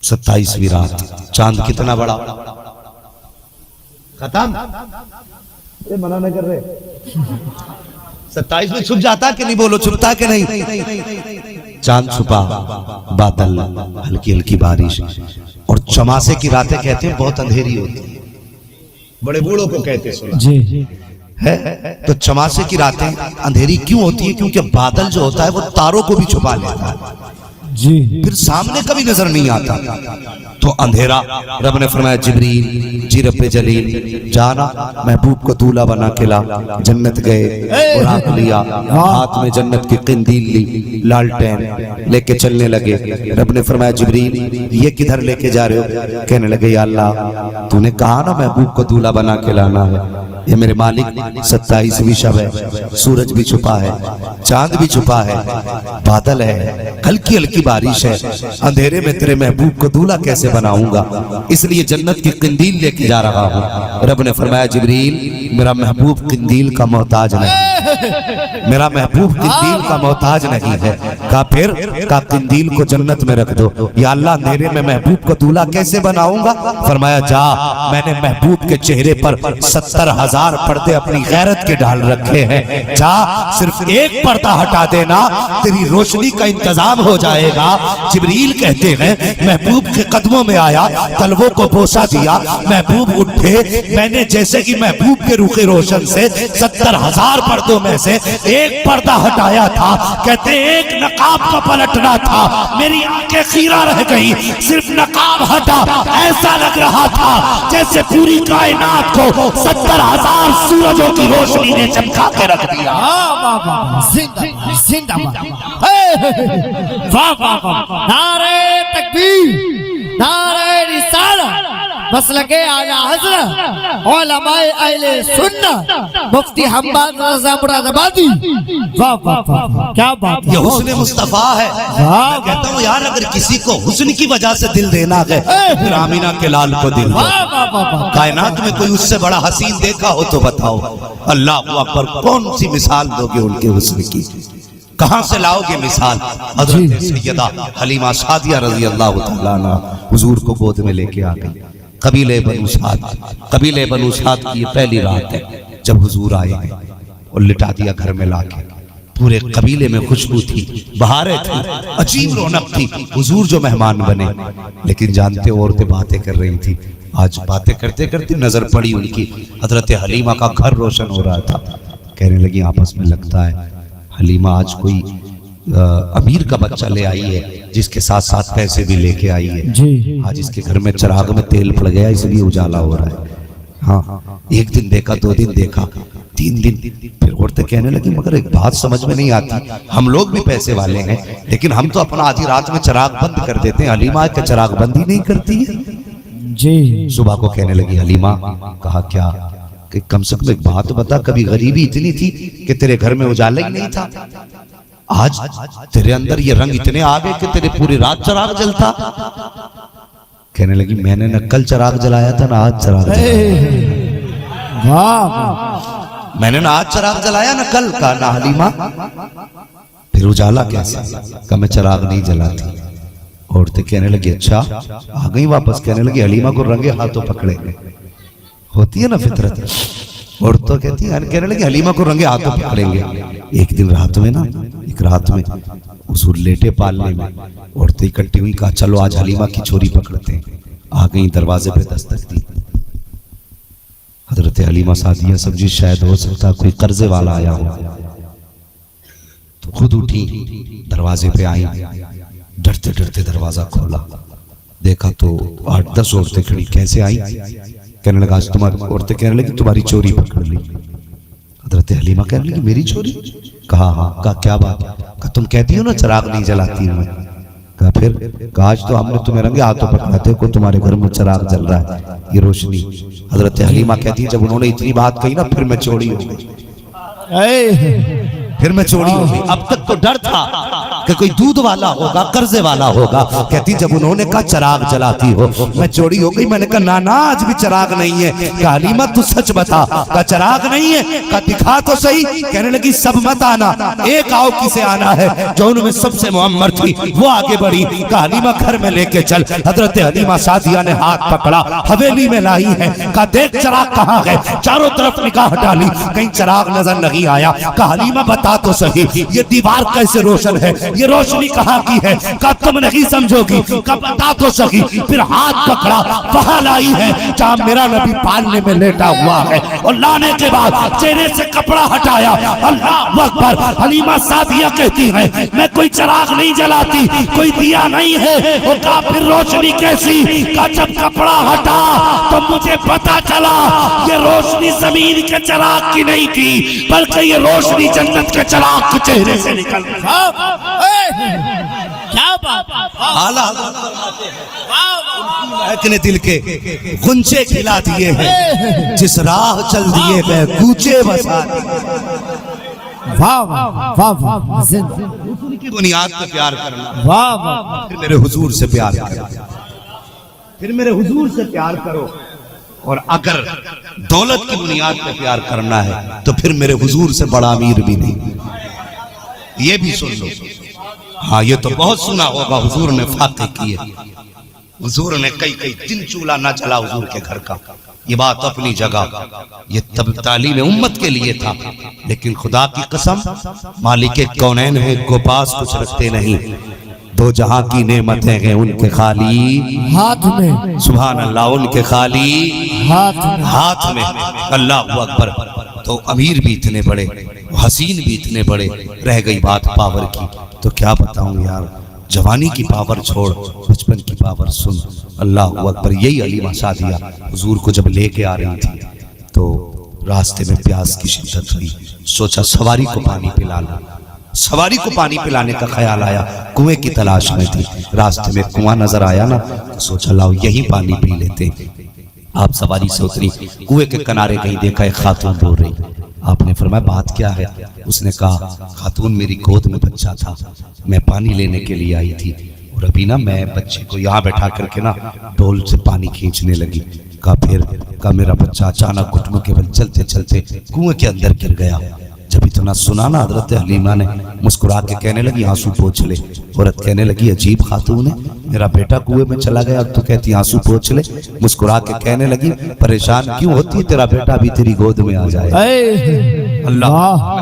27वीं रात, चांद कितना बड़ा खत्म, ये मना नहीं कर रहे। 27 में छुप जाता कि नहीं, बोलो छुपता कि नहीं। चांद छुपा, बादल, हल्की हल्की बारिश और चमासे की रातें कहते हैं बहुत अंधेरी होती है, बड़े बूढ़ों को कहते सुना जी है। तो चमासे की रातें अंधेरी क्यों होती है? क्योंकि बादल जो होता है वो तारों को भी छुपा लेता है, जी फिर सामने कभी नजर नहीं आता। तो अंधेरा, रब ने फरमाया जिब्रील जी रब्बे जलील जाना, महबूब को दूल्हा बना के ला। जन्नत गए, बुराक लिया, हाथ में जन्नत की किंदील ली, लालटेन लेके चलने लगे। रब ने फरमाया जिब्रील ये किधर लेके जा रहे हो? कहने लगे या अल्लाह तूने कहा ना महबूब को दूल्हा बना के लाना है। ये मेरे मालिक 27वीं शब है, सूरज भी छुपा है, चांद भी छुपा है, बादल है, हल्की हल्की बारिश है, अंधेरे में तेरे महबूब को दूल्हा कैसे बनाऊंगा? इसलिए जन्नत की किंदील लेके जा रहा हूँ। रब ने फरमाया जिब्रील मेरा महबूब किंदील का मोहताज नहीं, मेरा महबूब किंदील का मोहताज नहीं है। कहा फिर? कहा किंदील को जन्नत में रख दो। या अल्लाह अंधेरे में महबूब को दूल्हा कैसे बनाऊंगा? फरमाया जा, मैंने महबूब के चेहरे पर 70,000 पर्दे अपनी गैरत के डाल रखे हैं, जा सिर्फ एक पर्दा हटा देना, तेरी रोशनी का इंतजाम हो जाएगा। जिब्रील कहते हैं महबूब के कदमों में आया, तलवों को बोसा दिया, महबूब उठे, मैंने जैसे कि महबूब के रूखे रोशन से 70,000 पर्दों में से एक पर्दा हटाया था। कहते एक नकाब का पलटना था, मेरी आंखें खीरा रह गई, सिर्फ नकाब हटा, ऐसा लग रहा था जैसे पूरी कायनात को 70,000 सूरजों की रोशनी ने चमका के रख दिया। वाह वाह वाह, नारे तकबीर, नारे रिसालत, मसलके आला हज़रत, उलमाए अहले सुन्नत, मुफ्ती हम्माद रज़ा मुरादाबादी। वाह वाह वाह, क्या बात है, ये हुस्न मुस्तफा है। मैं कहता हूँ यार अगर किसी को हुस्न की वजह से दिल देना है फिर आमीना के लाल को दिल दो। कायनात में कोई उससे बड़ा हसीन देखा हो तो बताओ। अल्लाह अकबर, कौन सी मिसाल दोगे उनके हुस्न की? कहां से लाओगे मिसाल? हज़रत सैयदा हलीमा सादिया रज़ी अल्लाह तआला अन्हा हुजूर को गोद में लेके आ गई। कबीले बनु साद की ये पहली रात है जब हुजूर आए और लिटा दिया घर में लाके। पूरे कबीले में खुशबू थी, बहारें थी, अजीब रौनक थी। हुजूर जो मेहमान बने, लेकिन जानते हो औरतें बातें कर रही थी। आज बातें करते करते नजर पड़ी उनकी, हजरत हलीमा का घर रोशन हो रहा था। कहने लगी आपस में लगता है हलीमा आज कोई अमीर का बच्चा ले आई है, जिसके साथ साथ पैसे भी लेके आई है जी। आज इसके घर में चिराग में तेल पड़ गया, इसलिए उजाला हो रहा है। हाँ, एक दिन देखा, 2 दिन देखा, 3 दिन, फिर औरतें कहने लगी मगर एक बात समझ में नहीं आती, हम लोग भी पैसे वाले हैं लेकिन हम तो अपना आधी रात में चिराग बंद कर देते हैं, हलीमा के चिराग बंद ही नहीं करती है जी। सुबह को कहने लगी हलीमा, कहा क्या कि कम से कम एक बात बता, कभी गरीबी इतनी थी कि तेरे घर में उजाला ही नहीं था, आज तेरे अंदर ये रंग इतने आ गए कि तेरे पूरी रात चिराग जलता। कहने लगी मैंने न कल चिराग जलाया था ना आज चिराग जलाया, मैंने ना आज चिराग जलाया ना कल का ना हलीमा। फिर उजाला कैसे? का मैं चिराग नहीं जलाती। औरतें कहने लगी अच्छा आ गई वापस। कहने लगी हलीमा को रंगे हाथों पकड़ेंगे, होती है ना फितरत। और तो कहती है, कहने लगी हलीमा को रंगे हाथों पकड़ेंगे। एक दिन रात में ना, एक रात में हुजूर लेटे पालने में, औरतें इकट्ठी हुई, कहा चलो आज हलीमा की चोरी पकड़ते हैं। आ गई, दरवाजे पे दस्तक दी। हजरत हलीमा सादिया समझी शायद हो सकता कोई कर्जे वाला आया हो, तो खुद उठी, दरवाजे पे आई, डरते डरते दरवाजा खोला, देखा तो 8-10 औरतें खड़ी। कैसे आई? कहने लगा आज तुम्हारी, औरतें कहने लगी तुम्हारी चोरी पकड़ ली। हजरत हलीमा कहने लगी मेरी चोरी? कहा हाँ। कहा क्या बात? कहा तुम कहती हो ना चिराग नहीं जलाती हूं मैं। कहा फिर? कहा आज तो हमने तुम्हें रंगे हाथों पकड़ाते को तुम्हारे घर में चिराग जल रहा है, ये रोशनी। हजरत हलीमा कहती है जब उन्होंने इतनी बात कही ना फिर मैं चोरी हो गई। फिर मैं चोरी हो गई। अब तक तो डर था कि कोई दूध वाला होगा, कर्जे वाला होगा। कहती जब उन्होंने कहा चिराग जलाती हो, मैं चोरी हो गई। मैंने कहा ना आज भी चिराग नहीं है। कहा हलीमा तू सच बता। कहा चिराग नहीं है। कहा दिखा तो सही। कहने लगी सब मत आना, एक आओ किसे आना है। जो उनमें सबसे मुअम्मर थी वो आगे बढ़ी। कहा हलीमा घर में लेके चल। हजरत हलीमा सादिया ने हाथ पकड़ा, हवेली में लाई है। कहा देख चिराग कहाँ है। चारों तरफ निगाह डाली, कहीं चिराग नजर नहीं आया। कहा हलीमा बता तो सही, ये दीवार कैसे रोशन है, ये रोशनी कहाँ की है। कहा तुम नहीं समझोगी। कहा बता तो सही। फिर हाथ पकड़ा, वहां लाई है जहां मेरा नबी पालने में लेटा हुआ है। और लाने के बाद चेहरे से कपड़ा हटाया। अल्लाह अकबर। हलीमा सादिया कहती है मैं कोई चिराग नहीं जलाती, कोई दिया नहीं है। और कहा फिर रोशनी कैसी। कहा जब कपड़ा हटा तो मुझे पता चला ये रोशनी जमीन के चिराग की नहीं थी, बल्कि ये रोशनी जन्नत के चिराग के चेहरे से निकल रही। क्या बात। आला महकने दिल के गुंजे खिला दिए हैं, जिस राह चल दिए गए कूचे बसा दिए। वाह वाह वाह वाह। हुजूर की बुनियाद पे प्यार करना। वाह वाह। फिर मेरे हुजूर से प्यार करो, फिर मेरे हुजूर से प्यार करो। और अगर दौलत की बुनियाद पे प्यार करना है तो फिर मेरे हुजूर से बड़ा अमीर भी नहीं। ये भी सुन लो। हाँ ये तो बहुत सुना होगा, हुजूर ने फाते किए, हुजूर ने कई कई दिन चूल्हा ना जला हुजूर के घर का। ये बात अपनी जगह, ये तब तालीम उम्मत के लिए था। लेकिन खुदा की कसम मालिक कौनैन है को पास कुछ रखते नहीं। दो जहां की नेमतें हैं उनके खाली हाथ में। सुभान अल्लाह। उनके खाली हाथ में। अल्लाह अकबर। तो अमीर भी इतने बड़े, हसीन भी इतने बड़े। रह गई बात पावर की, तो क्या बताऊं यार। जवानी की पावर छोड़, बचपन की पावर सुन। अल्लाह अकबर। यही हलीमा सादिया हुजूर को जब लेके आ रही थी तो रास्ते में प्यास की शिद्दत हुई। सोचा सवारी को पानी पिला लो। सवारी को पानी पिलाने का ख्याल आया, कुएं की तलाश में थी। रास्ते में कुआं नजर आया ना, तो सोचा लाओ यही पानी पी लेते। आप सवारी से उतरी, कुएं के किनारे कहीं देखा एक खातून रो रही। आपने फरमाया बात क्या है। उसने कहा खातून मेरी गोद में बच्चा था, मैं पानी लेने के लिए आई थी और अभी ना मैं बच्चे को यहाँ बैठा करके ना डोल से पानी खींचने लगी। कहा मेरा बच्चा अचानक घुटनों के बल चलते चलते कुएं के अंदर गिर गया। जब इतना सुना ना हजरत हलीमा ने मुस्कुरा के कहने लगी आंसू पोंछ ले। औरत कहने लगी अजीब खातून है, मेरा बेटा कुएं में चला गया और तू कहती आंसू पोंछ ले। मुस्कुरा के कहने लगी परेशान क्यों होती है, तेरा बेटा भी तेरी गोद में आ जाए। अल्लाह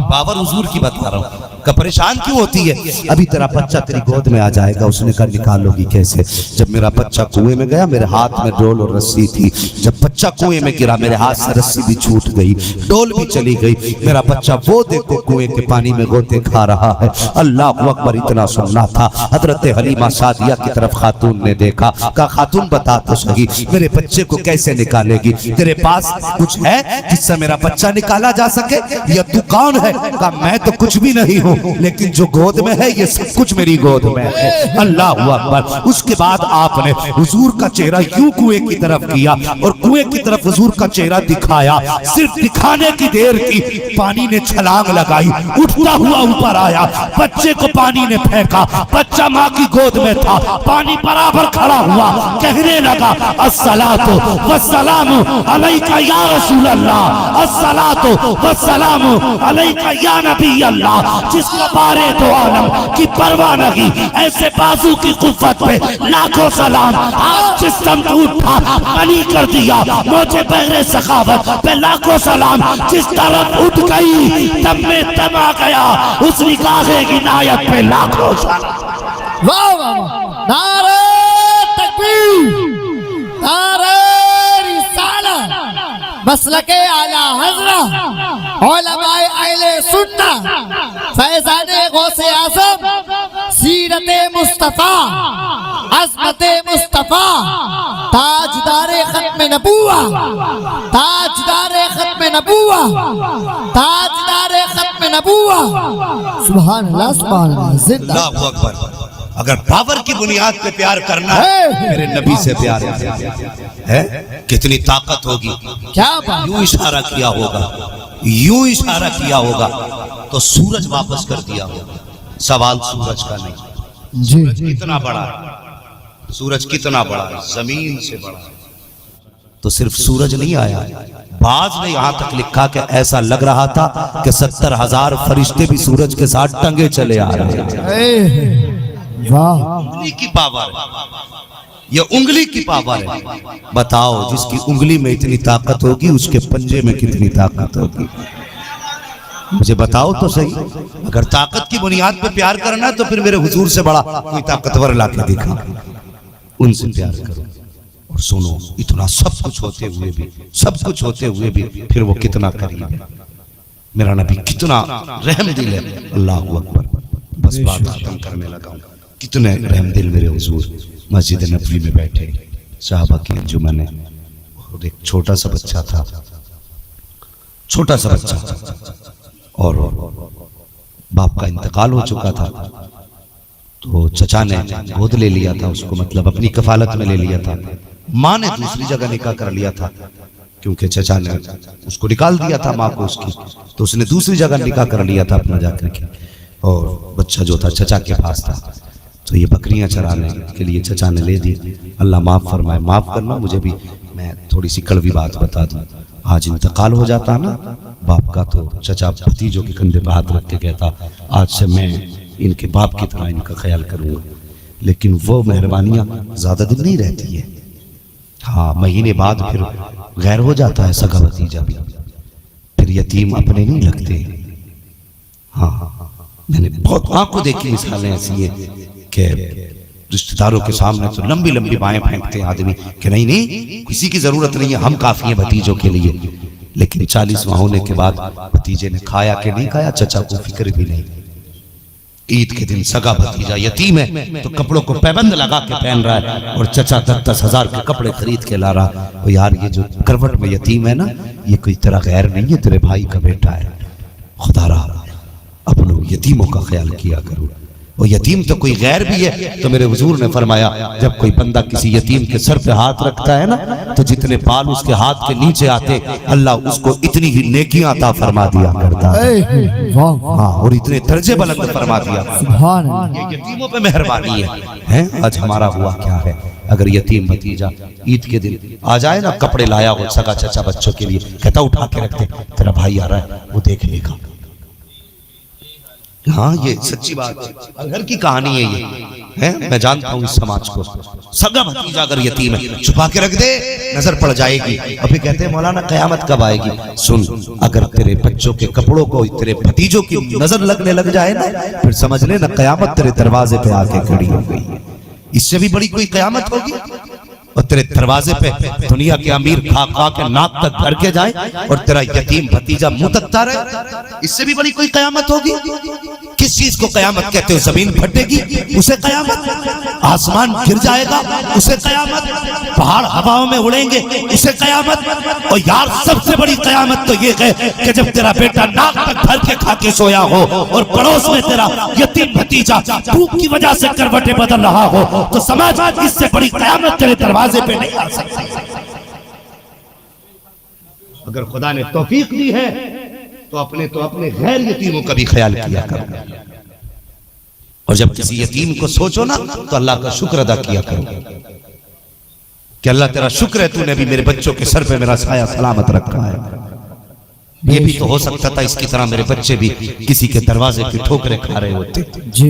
पावर हुजूर की बता रहा हूँ। का परेशान क्यों होती है, अभी तेरा बच्चा तेरी गोद में आ जाएगा। उसने कहा निकालोगी कैसे। जब मेरा बच्चा कुएं में गया मेरे हाथ में डोल और रस्सी थी। जब बच्चा कुएं में गिरा मेरे हाथ से रस्सी भी छूट गई, डोल भी चली गई। मेरा बच्चा वो देखो कुएं के पानी में गोते खा रहा है। अल्लाह अकबर। इतना सुनना था। हजरत हलीमा सादिया की तरफ खातून ने देखा। कहा खातून बता तो सही मेरे बच्चे को कैसे निकालेगी, तेरे पास कुछ है जिससे मेरा बच्चा निकाला जा सके, या तू कौन है। कहा मैं तो कुछ भी नहीं हूँ, लेकिन जो गोद में है ये सब कुछ मेरी गोद में है। अल्लाह अकबर। उसके बाद आपने हुजूर का चेहरा यूं कुएं की तरफ किया और कुएं की तरफ हुजूर का चेहरा दिखाया। सिर्फ दिखाने की देर की पानी ने छलांग लगाई, उठता हुआ ऊपर आया। बच्चे को पानी ने फेंका, बच्चा माँ की गोद में था, पानी बराबर खड़ा हुआ, कहने लगा अस्सलातु वस्सलामु अलैका या रसूल अल्लाह, अस्सलातु वस्सलामु अलैका या नबी अल्लाह। जिसका बारे दो आलम की परवाह नहीं, ऐसे बाजू की कुव्वत पे लाखों सलाम। आज जिस्म उठा बनी कर दिया, मुझे बहरे सखावत पे लाखों सलाम। जिस तरफ उठ गई तब में तब आ गया, उस निकाहे की नायत पे लाखों सलाम। वाह वाह। नारे तकबीर, नारे रिसालत, मसलके आला हज़रत, उलमाए अहले सुन्नत, फैज़ाने गौसे आज़म, सीरते मुस्तफ़ा, अज़मते मुस्तफ़ा, ताजदारे खत्म नबुव्वा, ताजदारे खत्म नबुव्वा, ताजदारे खत्म नबुव्वा। सुभान अल्लाह, सुभान अल्लाह, जिंदा। अल्लाहु अकबर। अगर पावर की बुनियाद पे प्यार करना है मेरे नबी से प्यार है। कितनी ताकत होगी, क्या बात। यूं इशारा किया होगा यूं इशारा किया होगा तो सूरज वापस कर दिया होगा। सवाल सूरज का नहीं, जी कितना बड़ा है, सूरज कितना बड़ा है, जमीन से बड़ा है। तो सिर्फ सूरज नहीं आया, बाज ने यहां तक लिखा कि ऐसा लग रहा था कि 70,000 फरिश्ते भी सूरज के साथ टंगे चले आ रहे थे। वाह उंगली की पावर है, ये उंगली की पावर है। बताओ जिसकी उंगली में इतनी ताकत होगी उसके पंजे में कितनी ताकत होगी, मुझे बताओ तो सही। अगर ताकत की बुनियाद पे प्यार करना है तो फिर मेरे हुजूर से बड़ा कोई ताकतवर लाके दिखा, उनसे प्यार करो। और सुनो, इतना सब कुछ होते हुए भी, सब कुछ होते हुए भी फिर वो कितना करीब है, मेरा नबी कितना रहम दिल है। अल्लाह अकबर। बस बात खत्म करने लगा हूं। कितने रहम दिल मेरे हुजूर मस्जिद नबवी में बैठे, साहबा की अंजुमन है, और एक छोटा सा बच्चा था, छोटा सा बच्चा, और बाप का इंतकाल हो चुका था। तो चचा ने गोद ले लिया था उसको, मतलब अपनी कफालत में ले लिया था। माँ ने दूसरी जगह निकाह कर लिया था, क्योंकि चचा ने उसको निकाल दिया था माँ को उसकी, तो उसने दूसरी जगह निकाह कर लिया था अपना जाकर के। और बच्चा जो था चचा के पास था, तो ये बकरियां चराने के लिए चचा ने ले दी। अल्लाह माफ़ फरमाए, माफ़ करना मुझे भी, मैं थोड़ी सी कड़वी बात बता दूं। आज इंतकाल हो जाता ना बाप का, तो चचा भतीजों के कंधे पर हाथ रख के कहता, आज से मैं इनके बाप की तरह इनका ख्याल करूंगा। लेकिन वो मेहरबानियां ज़्यादा दिन नहीं रहती है। हाँ, महीने बाद फिर गैर हो जाता है सगा भतीजा भी, फिर यतीम अपने नहीं लगते। हाँ, मैंने बहुत आंखों देखी मिसालें ऐसी हैं कि रिश्तेदारों के सामने तो लंबी लंबी बाएं फेंकते हैं आदमी कि नहीं नहीं किसी की जरूरत नहीं है, हम काफी हैं भतीजों के लिए। लेकिन 40वां होने के बाद भतीजे ने खाया कि नहीं खाया चचा को फिक्र भी नहीं। ईद के दिन सगा भतीजा यतीम है तो कपड़ों को पैबंद लगा के पहन रहा है, और चचा 10-10 हजार के कपड़े खरीद के ला रहा। तो यार ये जो करवट में यतीम है ना, ये कोई तेरा गैर नहीं है, तेरे भाई का बेटा है। खुदा रहा अपनों यतीमों का ख्याल किया करो। और यतीम तो कोई गैर भी है, तो मेरे हुजूर ने फरमाया जब कोई बंदा किसी यतीम के सर पे हाथ रखता है ना, तो जितने बाल उसके हाथ के नीचे आते अल्लाह उसको इतनी ही नेकियां अता फरमा दिया करता है। हाँ, और इतने दर्जे बुलंद फरमा दिया। ये यतीमों पे मेहरबानी है। आज हमारा हुआ क्या है, अगर यतीम भतीजा ईद के दिन आ जाए ना, कपड़े लाया हो सगा चचा बच्चों के लिए, कहता उठा के रखते, तेरा भाई आ रहा है वो देख लेगा। हाँ, ये सच्ची बात है, घर की कहानी है ये है। मैं जानता हूँ इस समाज को, सगा भतीजा अगर यतीम है छुपा के रख दे, नजर पड़ जाएगी। और फिर कहते हैं मौलाना कयामत कब आएगी। सुन, अगर तेरे बच्चों के कपड़ों को तेरे भतीजों की नजर लगने लग जाए ना, फिर समझ ले ना कयामत तेरे दरवाजे पे आके खड़ी हो गई है। इससे भी बड़ी कोई कयामत होगी। और तेरे दरवाजे पे दुनिया के अमीर खा खा के नाक तक भर के जाए और तेरा यतीम भतीजा मुंह तकता रहे, इससे भी बड़ी कोई कयामत होगी। किस चीज को कयामत कहते हो? जमीन फटेगी उसे कयामत, आसमान गिर जाएगा उसे कयामत, पहाड़ हवाओं में उड़ेंगे उसे कयामत। और यार सबसे बड़ी कयामत तो ये है कि जब तेरा बेटा नाक तक भर के खा के सोया हो और पड़ोस में तेरा यतीम भतीजा भूख की वजह से करवटें बदल रहा हो, तो समाज इससे बड़ी कयामत तेरे दरवाजे पे नहीं आ सकती। अगर खुदा ने तौफीक दी है तो अपने गैर यतीमों का भी ख्याल किया करो। और जब किसी यतीम को सोचो ना, तो अल्लाह का शुक्र अदा किया करो कि अल्लाह तेरा शुक्र है तूने भी मेरे बच्चों के सर पे मेरा साया सलामत रखा है। ये भी तो हो सकता था इसकी तरह मेरे बच्चे भी किसी के दरवाजे की ठोकरें खा रहे होते जी।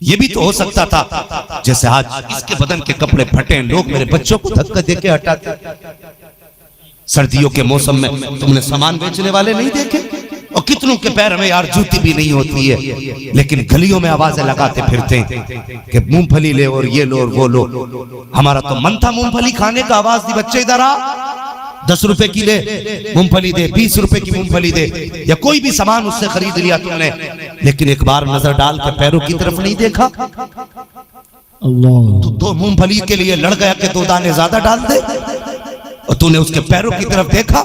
ये भी तो हो सकता था जैसे आज इसके बदन के कपड़े फटे, लोग मेरे बच्चों को धक्का देके हटाते। सर्दियों के मौसम में तुमने सामान बेचने वाले नहीं देखे? और कितनों के पैर में यार जूती भी नहीं होती है, लेकिन गलियों में आवाजें लगाते फिरते हैं कि मूंगफली ले और ये लो और वो लो। हमारा तो मन था मूंगफली खाने का, आवाज दी बच्चे इधर आ, 10 रुपए की ले मूंगफली दे, 20 रुपए की मूंगफली दे, या कोई भी सामान उससे खरीद लिया तुमने, लेकिन एक बार नजर डाल के पैरों की तरफ नहीं देखा। अल्लाह, तो 2 मूंगफली के लिए लड़ गया कि 2 दाने ज्यादा डाल दे, और तूने उसके पैरों की तरफ देखा।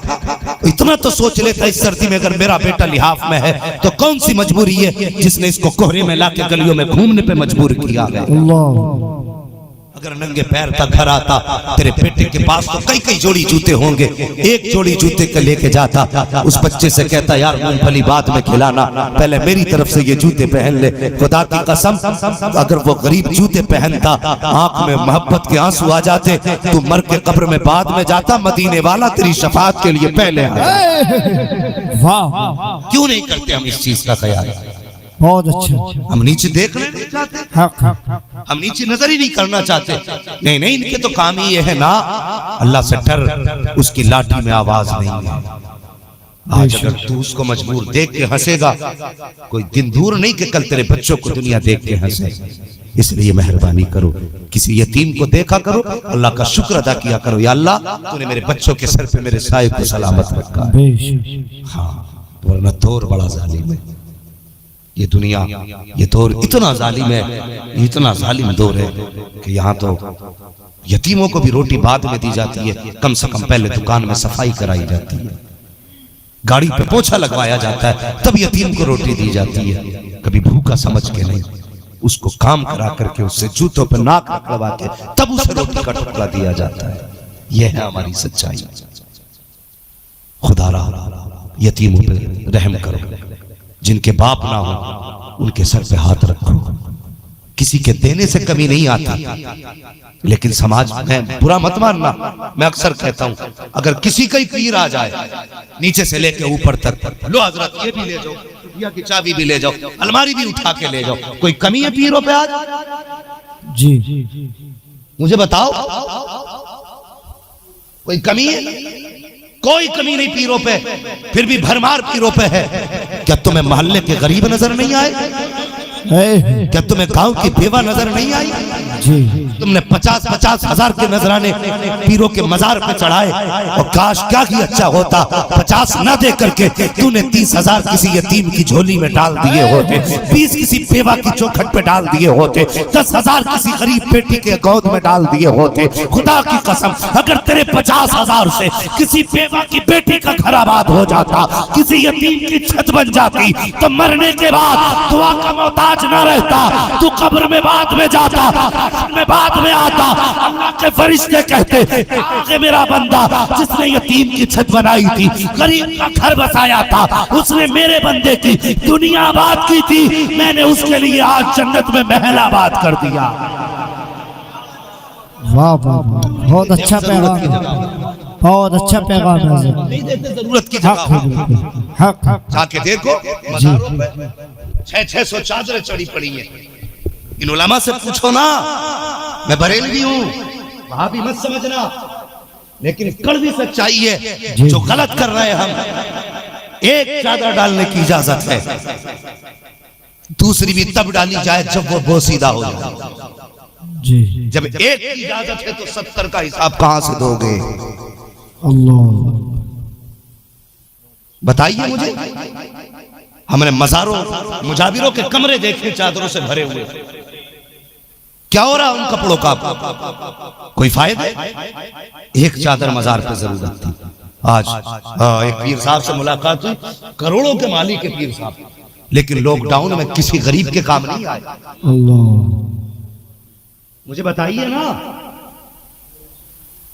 इतना तो सोच लेता इस सर्दी में अगर मेरा बेटा लिहाफ में है तो कौन सी मजबूरी है जिसने इसको कोहरे में लाके गलियों में घूमने पे मजबूर किया है। अगर नंगे पैर का घर आता तेरे बेटे के पास तो कई कई जोड़ी जूते होंगे, एक जोड़ी जूते के लेके जाता, उस बच्चे से कहता यार मूंगफली बाद में खिलाना, पहले मेरी तरफ से ये जूते पहन ले। खुदा की कसम अगर वो गरीब जूते पहनता आंख में मोहब्बत के आंसू आ जाते, तू मर के कब्र में बाद में जाता, मदीने वाला तेरी शफाअत के लिए पहले आ जाता। वाह, क्यों नहीं करते हम इस चीज का ख्याल? बहुत अच्छा। हम नीचे देखना नहीं चाहते, हम नीचे नजर ही नहीं करना चाहते। नहीं नहीं, इनके तो काम ही ये है ना, अल्लाह से डर, उसकी लाठी में आवाज नहीं है। आज अगर तू उसको मजबूर देख के हंसेगा, कोई दिन दूर नहीं कि कल तेरे बच्चों को दुनिया देख के हंसे। इसलिए मेहरबानी करो, किसी यतीम को देखा करो, अल्लाह का शुक्र अदा किया करो, या अल्लाह तूने मेरे बच्चों के सर पे मेरे साए को सलामत रखा है। हाँ, वरना दौर बड़ा जालिम है ये दुनिया, ये दौर इतना जालिम है, इतना जालिम दौर है कि यहाँ तो यतीमों को भी रोटी बाद में दी जाती है, कम से कम पहले दुकान में सफाई कराई जाती है, गाड़ी पे पोछा लगवाया जाता है, तब यतीम को रोटी दी जाती है। कभी भूखा समझ के नहीं, उसको काम करा करके उससे जूतों पर नाक रखवा के तब उसे रोटी का टुकड़ा दिया जाता है। यह है हमारी सच्चाई। खुदा यतीमों पे रहम करो, जिनके बाप ना हो उनके सर पे हाथ रखो। किसी के देने से कमी नहीं आती, लेकिन समाज में बुरा मत मानना। मैं अक्सर कहता हूं, अगर किसी का ही पीर आ जाए नीचे से लेके ऊपर तक, लो हजरत ये भी ले जाओ, या की चाबी भी ले जाओ, अलमारी भी उठा के ले जाओ, कोई कमी है पीरों पे आज? जी मुझे बताओ, कोई कमी है? कोई कमी नहीं पीरों पे, फिर भी भरमार पीरों पे है। क्या तुम्हें मोहल्ले के गरीब नजर नहीं आए? क्या तुम्हें गांव की बेवा नजर नहीं आई? जी, तुमने 50-50 हजार के नजराने पीरों के मजार पे चढ़ाए, और काश क्या ही अच्छा होता 50 न दे करके तूने 30,000 किसी यतीम की झोली में डाल दिए होते, 20 किसी बेवा की चौखट पे डाल दिए होते, 10,000 किसी गरीब बेटी के गोद में डाल दिए होते। खुदा की कसम अगर तेरे 50,000 से किसी बेवा की बेटी का घर आबाद हो जाता, किसी यतीम की छत बन जाती, तो मरने के बाद दुआ का मोहताज न रहता, तू कब्र में बाद में जाता, में बाद में आता। अल्लाह के फरिश्ते कहते कि मेरा बंदा जिसने यतीम की छत बनाई थी, गरीब का घर बसाया था, उसने मेरे बंदे की दुनिया आबाद की थी, मैंने उसके लिए आज जन्नत में महल आबाद कर दिया। वाह वाह, बहुत अच्छा पैगाम, बहुत अच्छा पैगाम है। नहीं देते जरूरत की जगह जाके देखो, 600 चादरें चढ़ी पड़ी हैं। इन उलमा से पूछो ना, मैं बरेलवी हूं, वहां भी मत समझना, लेकिन कड़वी सच्चाई है जो गलत कर रहे हैं हम। एक चादर डालने की इजाजत है, दूसरी भी तब डाली जाए जब वो बोसीदा हो जाए। जी, जब एक की इजाजत है तो 70 का हिसाब कहां से दोगे? अल्लाह बताइए मुझे। हमने मजारों मुजाबिरों के कमरे देखे चादरों से भरे हुए, क्या हो रहा उन कपड़ों का? कोई फायदा? एक चादर मजार पे जरूरत थी। आज एक पीर साहब से मुलाकात हुई, करोड़ों के मालिक के पीर साहब, लेकिन लॉकडाउन में किसी गरीब के काम नहीं आए। अल्लाह, मुझे बताइए ना,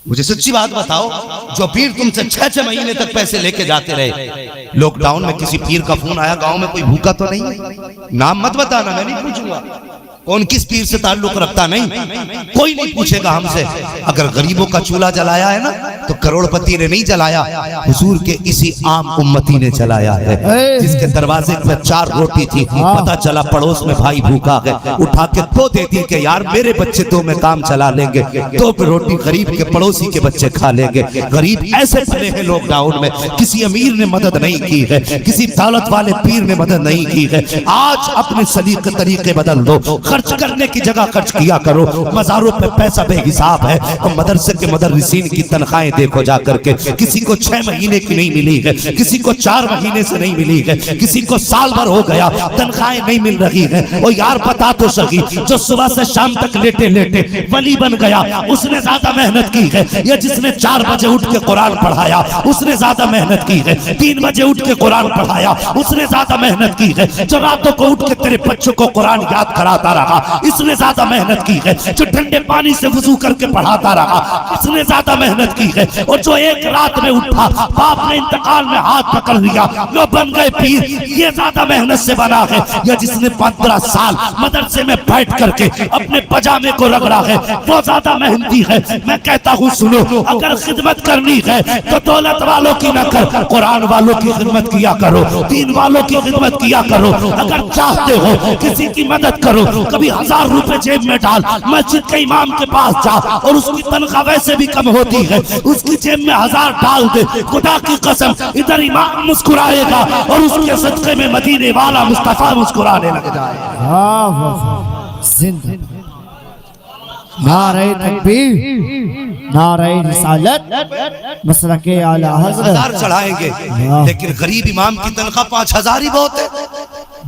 मुझे सच्ची बात बताओ, जो पीर तुमसे 6-6 महीने तक पैसे लेके जाते रहे, लॉकडाउन में किसी पीर का फोन आया गांव में कोई भूखा तो नहीं? नाम मत बताना, मैं नहीं पूछूंगा कौन किस पीर से ताल्लुक रखता, नहीं, कोई नहीं पूछेगा हमसे। अगर गरीबों का चूल्हा जलाया है ना, तो करोड़पति ने नहीं जलाया, हुजूर के इसी आम उम्मती ने जलाया है, जिसके दरवाजे पर 4 रोटी थी, पता चला पड़ोस में भाई भूखा है, उठा के 2 दे दी कि यार मेरे बच्चे 2 में काम चला लेंगे, 2 रोटी गरीब के पड़ोसी के बच्चे खा लेंगे। गरीब ऐसे पड़े हैं लॉकडाउन में, किसी अमीर ने मदद नहीं की है, किसी दौलत वाले पीर ने मदद नहीं की है। आज अपने सलीके तरीके बदल दो, खर्च करने की जगह खर्च किया करो। मजारों पे पैसा बेहिसाब है, और मदरसे के मदरसीन की तनख्वाहें देखो जा करके, किसी को 6 महीने की नहीं मिली है, किसी को 4 महीने से नहीं मिली है, किसी को साल भर हो गया तनख्वाहें नहीं मिल रही है। और यार बता तो सही, जो सुबह से शाम तक लेटे लेटे वली बन गया उसने ज्यादा मेहनत की है, या जिसने 4 बजे उठ के कुरान पढ़ाया उसने ज्यादा मेहनत की है, 3 बजे उठ के कुरान पढ़ाया उसने ज्यादा मेहनत की है, जो रातों को उठ के तेरे बच्चों को कुरान याद कराता रहा इसने ज्यादा मेहनत की है, जो ठंडे पानी से वुजू करके पढ़ाता रहा इसने ज्यादा मेहनत की है, और जो एक रात में उठा बाप ने इंतकाल में हाथ पकड़ लिया वो बन गए पीर, ये ज्यादा मेहनत से बना है, या जिसने 15 साल मदरसे में बैठ करके अपने पजामे को रगड़ा है वो ज्यादा मेहनती है। मैं कहता हूँ सुनो, अगर खिदमत करनी है तो दौलत वालों की न कर, कुरान वालों की खिदमत किया करो, दीन वालों की खिदमत किया करो। अगर चाहते हो किसी की मदद करो, कभी 1000 रुपए जेब में डाल, मस्जिद के इमाम के पास जा, और उसकी तनख्वाह वैसे भी कम होती है, उसकी जेब में 1000 डाल दे, खुदा की कसम इधर इमाम मुस्कुराएगा और उसके सदके में मदीने वाला मुस्तफा मुस्कुराने लग जाएगा। नारे तकबीर, नारे रिसालत, मसलके आला हज़रत। 1000 चढ़ाएंगे लेकिन गरीब इमाम की तनख्वाह 5000 ही बहुत है।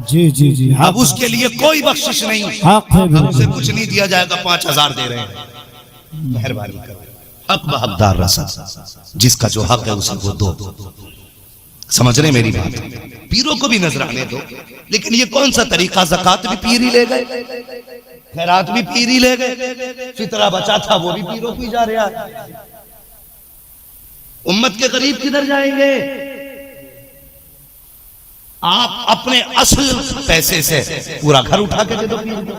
जी जी जी, अब उसके लिए कोई बख्शिश नहीं, अब उसे कुछ नहीं दिया जाएगा, 5000 दे रहे हैं, मेहरबानी करो, हक ब हकदार रसा, जिसका जो हक है उसे वो दो। समझ रहे मेरी बात? पीरों को भी नजराने दो, लेकिन ये कौन सा तरीका, ज़कात भी पीर ही ले गए, खैरात भी पीर ही ले गए, फितरा बचा था वो भी पीरों को जा रहा है। उम्मत के गरीब किधर जाएंगे? आप अपने असल पैसे से पूरा घर उठा के दे दो पीर को,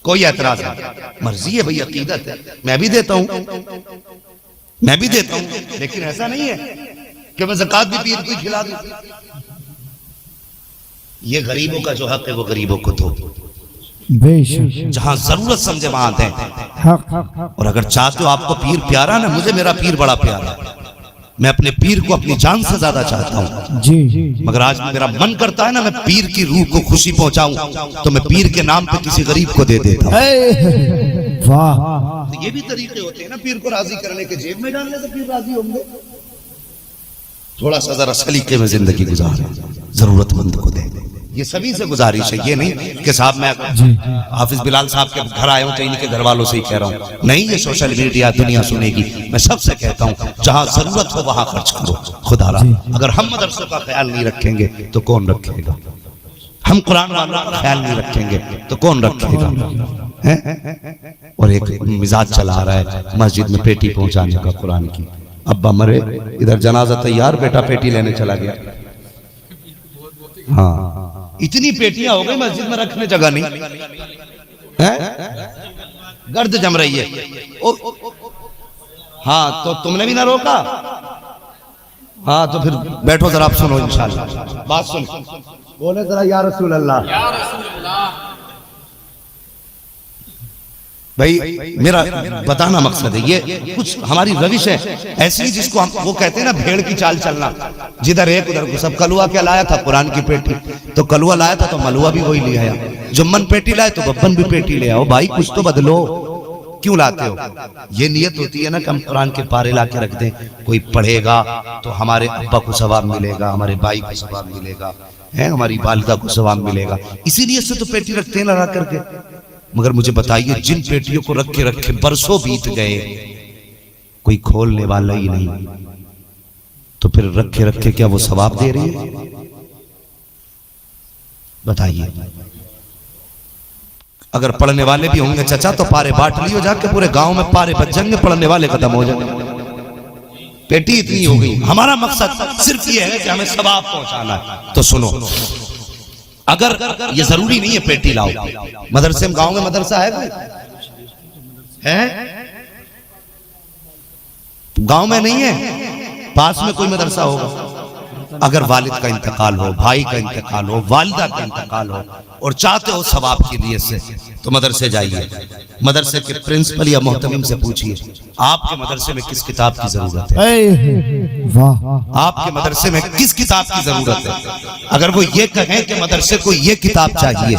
कोई एतराज नहीं, मर्जी है भाई, अकीदत है, मैं भी देता हूं, मैं भी देता हूं, लेकिन ऐसा नहीं है कि मैं ज़कात भी पीर को खिला दूं। ये गरीबों का जो हक है वो गरीबों को दो, जहां जरूरत समझे वहां दें। और अगर चाहते हो आपको पीर प्यारा ना, मुझे मेरा पीर बड़ा प्यारा है, मैं अपने पीर को अपनी जान से ज्यादा चाहता हूँ जी, मगर आज मेरा मन करता है ना मैं पीर की रूह को खुशी पहुंचाऊं, तो मैं पीर के नाम पे किसी गरीब को दे देता हूँ। तो ये भी तरीके होते हैं ना पीर को राजी करने के, जेब में डालने से पीर राजी होंगे। थोड़ा सा जरा सलीके में जिंदगी गुजारे, जरूरतमंद को दे, ये सभी से गुजारिश है। ये नहीं कि साहब मैं हाफिज बिलाल साहब के घर आया हूं तो इनके घर वालों से ही कह रहा हूं, नहीं, ये सोशल मीडिया दुनिया सुनेगी, मैं सबसे कहता हूं जहां जरूरत हो वहां खर्च करो। खुदा रहा अगर हम मदरसों का ख्याल नहीं रखेंगे तो कौन रखेगा, हम कुरान वालों का ख्याल नहीं रखेंगे तो कौन रखेगा। और एक मिजाज चला रहा है मस्जिद में पेटी पहुंचाने का कुरान की, अब्बा मरे इधर जनाजा तैयार, बेटा पेटी लेने चला गया। हाँ, इतनी पेटियां हो गई मस्जिद में रखने जगह नहीं है, गर्द जम रही है। हाँ तो तुमने भी ना रोका, हाँ तो फिर बैठो जरा, आप सुनो इंशाल्लाह, बात सुन, बोले जरा या रसूल अल्लाह। या रसूल अल्लाह। भाई मेरा बताना मकसद है, ये कुछ हमारी रविश है ऐसी जिसको हम वो कहते हैं ना भेड़ की चाल चलना, जिधर एक उधर सब। कलुआ क्या लाया था, कुरान की पेटी, तो कलुआ लाया था तो मलुआ भी वही ले आया, जुम्मन पेटी लाए तो बब्बन भी पेटी ले आओ। भाई कुछ तो बदलो, क्यों लाते हो? ये नियत होती है ना कि हम कुरान के पारे ला के रख दें, कोई पढ़ेगा तो हमारे अब्बा को सवाब मिलेगा, हमारे भाई को सवाब मिलेगा, है हमारी वालिदा को सवाब मिलेगा, इसीलिए से तो पेटी रखते हैं लगा करके। मगर मुझे बताइए जिन पेटियों को रखे रखे बरसों बीत गए, कोई खोलने वाला ही नहीं, तो फिर रखे रखे क्या वो सवाब दे रही है? बताइए। अगर पढ़ने वाले भी होंगे चचा तो पारे बांट लियो जाके, पूरे गांव में पारे बच जाएंगे, पढ़ने वाले खत्म हो जाएंगे। पेटी इतनी हो गई, हमारा मकसद सिर्फ ये है कि हमें सवाब पहुंचाना है। तो सुनो, अगर ये जरूरी नहीं है पेटी लाओ, मदरसे में, गांव में मदरसा है? गांव में नहीं है, पास में कोई मदरसा होगा। अगर वालिद का इंतकाल हो, भाई का इंतकाल हो, वालिदा का इंतकाल हो और चाहते हो सवाब की नियत से, तो मदरसे जाइए, मदरसे के प्रिंसिपल या मोहतमिम से पूछिए आपके मदरसे में किस किताब की जरूरत है, आपके मदरसे में किस किताब की जरूरत है। अगर वो ये कहें कि मदरसे को ये किताब चाहिए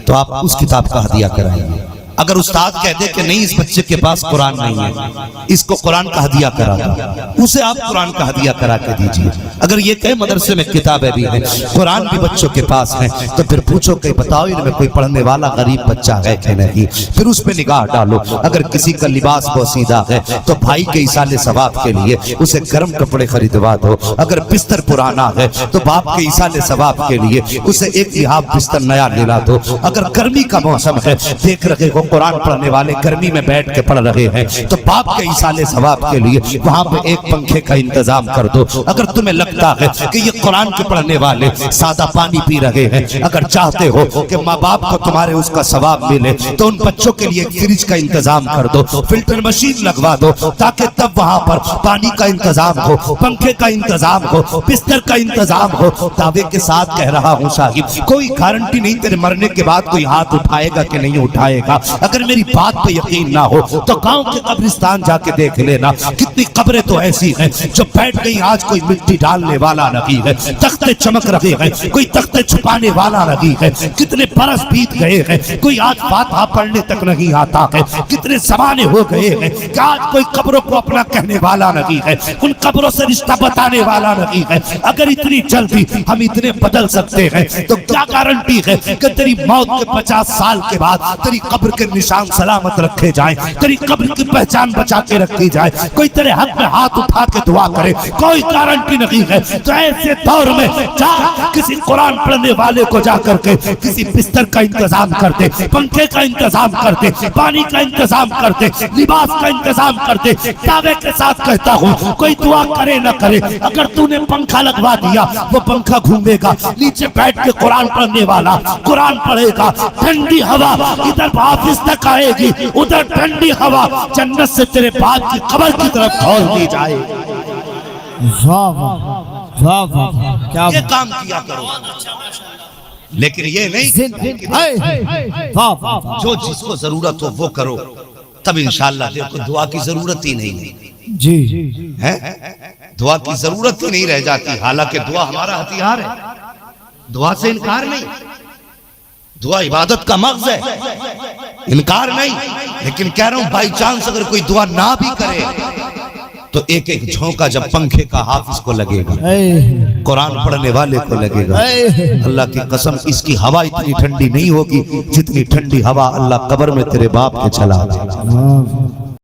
तो आप उस किताब का हदिया कराइए। अगर उस्ताद कह दे कि नहीं इस बच्चे के पास कुरान नहीं है, इसको कुरान का हदिया करा दो, उसे आप कुरान का हदिया करा के दीजिए। अगर ये कहे मदरसे में किताबें भी हैं, कुरान भी बच्चों के पास है, तो फिर पूछो कि बताओ इनमें कोई पढ़ने वाला गरीब बच्चा है कि नहीं, फिर उस पर निगाह डालो। अगर किसी का लिबास पोसीदा है तो भाई के इसाले सवाब के लिए उसे गर्म कपड़े खरीदवा दो। अगर बिस्तर पुराना है तो बाप के इसाले सवाब के लिए उसे एक लिहाफ बिस्तर नया दिला दो। अगर गर्मी का मौसम है, देख रहे हो कुरान पढ़ने वाले गर्मी में बैठ के पढ़ रहे हैं, तो बाप के इसाले सवाब के लिए वहां पे एक पंखे का इंतजाम कर दो। अगर तुम्हें लगता है कि ये कुरान के पढ़ने वाले सादा पानी पी रहे हैं, अगर चाहते हो कि माँ बाप को तुम्हारे उसका सवाब मिले, तो उन बच्चों के लिए एक फ्रिज का इंतजाम कर दो, फिल्टर मशीन लगवा दो, ताकि तब वहां पर पानी का इंतजाम हो, पंखे का इंतजाम हो, बिस्तर का इंतजाम हो। दावे के साथ कह रहा हूँ साहिब, कोई गारंटी नहीं तेरे मरने के बाद कोई हाथ उठाएगा कि नहीं उठाएगा। अगर मेरी बात पे यकीन ना हो तो गांव के कब्रिस्तान जाके देख लेना, कितनी कब्रें तो ऐसी हैं जो बैठ गई, आज कोई मिट्टी डालने वाला नहीं है, तख्ते चमक रहे हैं, कोई तख्ते छुपाने वाला नहीं है, कितने बरस बीत गए हैं, कोई आज फातिहा पढ़ने तक नहीं आता है, कितने जमाने हो गए हैं कि आज कोई कब्रों को अपना कहने वाला नहीं है, उन कब्रों से रिश्ता बताने वाला नहीं है। अगर इतनी जल्दी हम इतने बदल सकते हैं तो क्या गारंटी है कि तेरी मौत के 50 साल के बाद तेरी कब्र के निशान सलामत रखे जाएं, तेरी कब्र की पहचान बचा के रखी जाए, कोई तेरे हक में हाथ उठा के दुआ करे, कोई गारंटी नहीं है। तो ऐसे दौर में जा किसी कुरान पढ़ने वाले को जा करके किसी बिस्तर का इंतजाम कर दे, पंखे का इंतजाम कर दे, पानी का इंतजाम कर दे, लिबास का इंतजाम कर दे। दावे के साथ कहता हूँ, कोई दुआ करे न करे, अगर तूने पंखा लगवा दिया वो पंखा घूमेगा, नीचे बैठ के कुरान पढ़ने वाला कुरान पढ़ेगा, ठंडी हवा इधर ऑफिस तक आएगी, उधर ठंडी हवा जन्नत से तेरे बाप की कब्र की तरफ खोल दी जाए। वाह वाह वाह वाह, क्या ये काम किया करो, लेकिन ये नहीं वाह वाह, जो जिसको जरूरत हो वो करो, तब इंशाअल्लाह देखो दुआ की जरूरत ही नहीं जी है, दुआ की जरूरत ही नहीं रह जाती। हालांकि दुआ हमारा हथियार है, दुआ से इनकार नहीं, दुआ इबादत का मग़ज़ है, इनकार नहीं। लेकिन कह रहा हूं बाई चांस अगर कोई दुआ ना भी करे तो एक एक झोंका जब पंखे का हाफिज को लगेगा, कुरान पढ़ने वाले को लगेगा, अल्लाह की कसम इसकी हवा इतनी ठंडी नहीं होगी जितनी ठंडी हवा अल्लाह कब्र में तेरे बाप के चला।